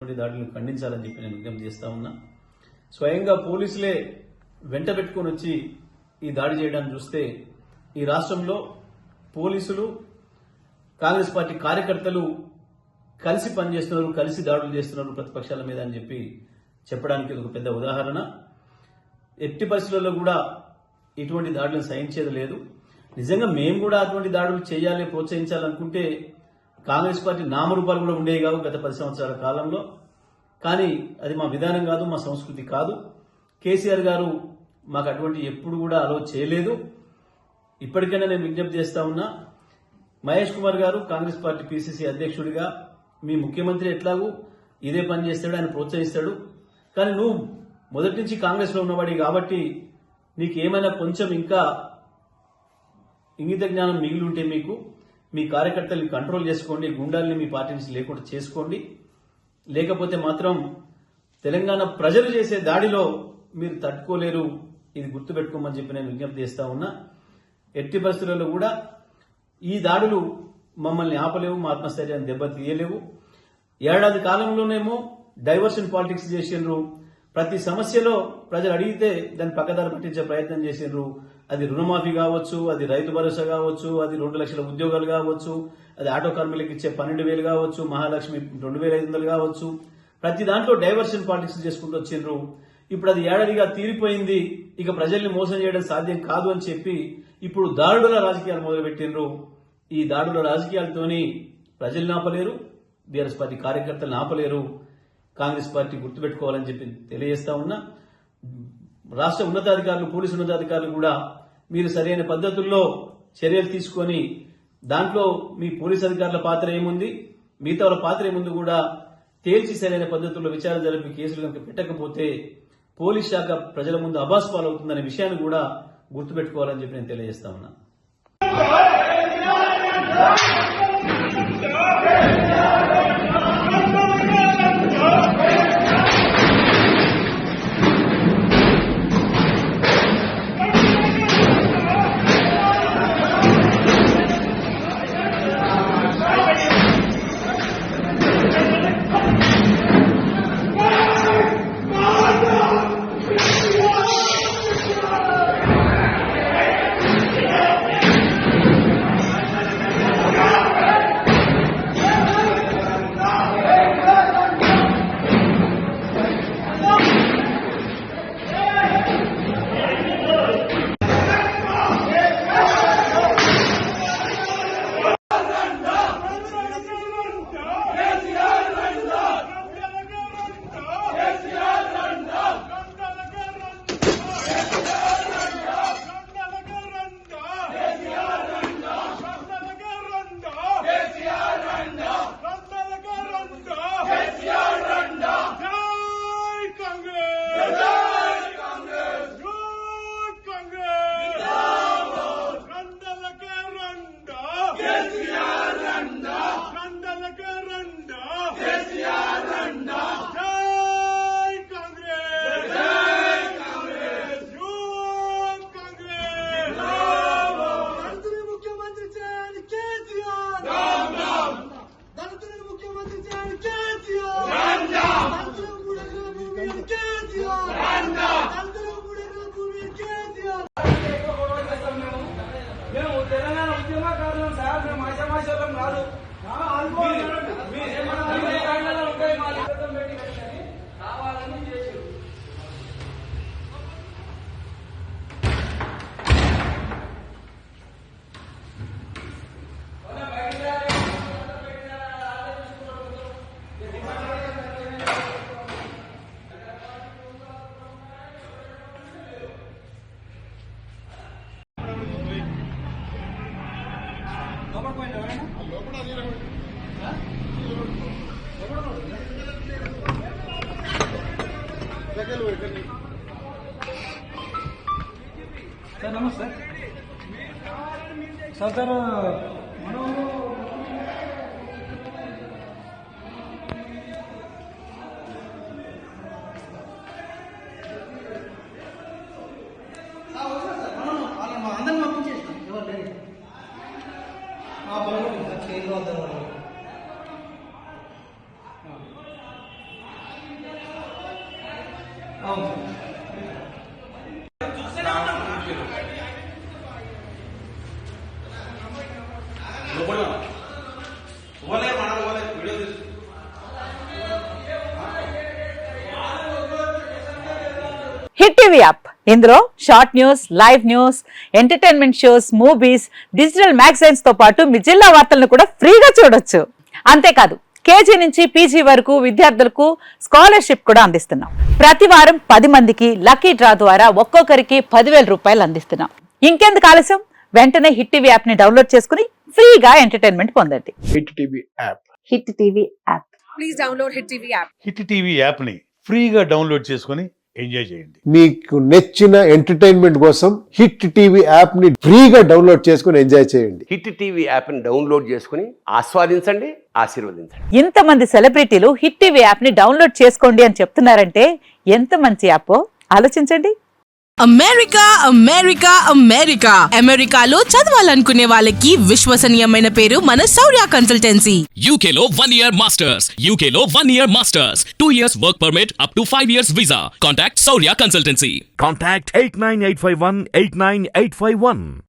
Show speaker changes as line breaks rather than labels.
ఇటువంటి దాడులను ఖండించాలని చెప్పి నేను విజ్ఞప్తి చేస్తా ఉన్నా. స్వయంగా పోలీసులే వెంట పెట్టుకుని వచ్చి ఈ దాడి చేయడాన్ని చూస్తే ఈ రాష్ట్రంలో పోలీసులు కాంగ్రెస్ పార్టీ కార్యకర్తలు కలిసి పనిచేస్తున్నారు, కలిసి దాడులు చేస్తున్నారు ప్రతిపక్షాల మీద అని చెప్పి చెప్పడానికి ఒక పెద్ద ఉదాహరణ. ఎట్టి పరిస్థితుల్లో కూడా ఇటువంటి దాడులను సహించేది లేదు. నిజంగా మేము కూడా అటువంటి దాడులు చేయాలి, ప్రోత్సహించాలనుకుంటే కాంగ్రెస్ పార్టీ నామరూపాలు కూడా ఉండేవి కావు గత 10 సంవత్సరాల కాలంలో. కానీ అది మా విధానం కాదు, మా సంస్కృతి కాదు. కేసీఆర్ గారు మాకు అటువంటి ఎప్పుడు కూడా అలో చేయలేదు. ఇప్పటికైనా నేను విజ్ఞప్తి చేస్తా ఉన్నా, మహేష్ కుమార్ గారు కాంగ్రెస్ పార్టీ పిసిసి అధ్యక్షుడిగా మీ ముఖ్యమంత్రి ఎట్లాగూ ఇదే పని చేస్తాడు, ఆయన ప్రోత్సహిస్తాడు. కానీ నువ్వు మొదటి నుంచి కాంగ్రెస్ లో ఉన్నవాడి కాబట్టి నీకు ఏమైనా కొంచెం ఇంకా ఇంగిత జ్ఞానం మిగిలి ఉంటే మీకు మీ కార్యకర్తల్ని కంట్రోల్ చేసుకోండి, గుండాల్ని మీ పార్టీ నుంచి లేకుండా చేసుకోండి. లేకపోతే మాత్రం తెలంగాణ ప్రజలు చేసే దాడిలో మీరు తట్టుకోలేరు, ఇది గుర్తుపెట్టుకోమని చెప్పి నేను విజ్ఞప్తి చేస్తా ఉన్నా. ఎట్టి పరిస్థితులలో కూడా ఈ దాడులు మమ్మల్ని ఆపలేవు, మా ఆత్మస్థైర్యాన్ని దెబ్బతీయలేవు. ఏడాది కాలంలోనేమో డైవర్షన్ పాలిటిక్స్ చేసిండ్రు. ప్రతి సమస్యలో ప్రజలు అడిగితే దాన్ని పక్కదారి పట్టించే ప్రయత్నం చేసిండ్రు. అది రుణమాఫీ కావచ్చు, అది రైతు భరోసా కావచ్చు, అది 2 లక్షల ఉద్యోగాలు కావచ్చు, అది ఆటో కార్మికులకు ఇచ్చే 12,000 కావచ్చు, మహాలక్ష్మి 2,500 కావచ్చు. ప్రతి దాంట్లో డైవర్షన్ పాలిటిక్స్ చేసుకుంటూ వచ్చిండ్రు. ఇప్పుడు అది ఏడాదిగా తీరిపోయింది, ఇక ప్రజల్ని మోసం చేయడం సాధ్యం కాదు అని చెప్పి ఇప్పుడు దాడుల రాజకీయాలు మొదలుపెట్టిండ్రు. ఈ దాడుల రాజకీయాలతోని ప్రజల్ని ఆపలేరు, బీఆర్ఎస్ పార్టీ కార్యకర్తలను ఆపలేరు. కాంగ్రెస్ పార్టీ గుర్తుపెట్టుకోవాలని చెప్పి తెలియజేస్తా ఉన్నా. రాష్ట్ర ఉన్నతాధికారులు, పోలీసు ఉన్నతాధికారులు కూడా మీరు సరైన పద్ధతుల్లో చర్యలు తీసుకొని దాంట్లో మీ పోలీసు అధికారుల పాత్ర ఏముంది, మిగతా వాళ్ళ పాత్ర ఏముంది కూడా తేల్చి సరైన పద్ధతుల్లో విచారణ జరిపి కేసులు కనుక పెట్టకపోతే పోలీస్ శాఖ ప్రజల ముందు అబాస్పాలు అవుతుందనే విషయాన్ని కూడా గుర్తుపెట్టుకోవాలని చెప్పి నేను తెలియజేస్తా ఉన్నా.
తెలంగాణ ఉద్యమకారులు సార్, మేము ఆశామాశాలం కాదు. ఉంటాయి మా కావాలని చేసి సార్ నమస్తే సార్. సార్ అందరిని పంపించేస్తాం, ఎవరు లేదు చైర్లో
టీవీ యాప్. ఇందులో short news, live news, entertainment shows, movies, digital magazines తో పాటు మీ జిల్లా వార్తలను కూడా ఫ్రీగా చూడొచ్చు. అంతేకాదు కేజీ నుంచి పీజీ వరకు విద్యార్థులకు స్కాలర్షిప్ కూడా అందిస్తున్నాం. ప్రతి వారం 10 మందికి లక్కీ డ్రా ద్వారా ఒక్కొక్కరికి 10,000 రూపాయలు అందిస్తున్నాం. ఇంకెందుకు ఆలస్యం, వెంటనే హిట్ టీవీ యాప్ ని డౌన్లోడ్ చేసుకుని ఫ్రీగా ఎంటర్టైన్మెంట్ పొందండి.
Hit TV app.
Hit TV app.
Please download Hit TV app.
Hit TV యాప్ని ఫ్రీగా డౌన్లోడ్ చేసుకొని ఎంజాయ్ చేయండి.
మీకు నచ్చిన ఎంటర్టైన్మెంట్ కోసం హిట్ టీవీ యాప్ ని ఫ్రీగా డౌన్లోడ్ చేసుకుని ఎంజాయ్ చేయండి.
హిట్ టీవీ యాప్ని డౌన్లోడ్ చేసుకుని ఆస్వాదించండి, ఆశీర్వదించండి.
ఇంతమంది సెలబ్రిటీలు హిట్ టీవీ యాప్ ని డౌన్లోడ్ చేసుకోండి అని చెప్తున్నారంటే ఎంత మంచి యాప్ ఆలోచించండి.
అమెరికా అమెరికాలో చదవాలనుకునే వాళ్ళకి విశ్వసనీయమైన పేరు మన శౌర్య కన్సల్టెన్సీ.
UK లో 1 year masters. UK లో 1 year masters. 2 years work permit up to 5 years visa. Contact Saurya Consultancy.
Contact 89851 89851.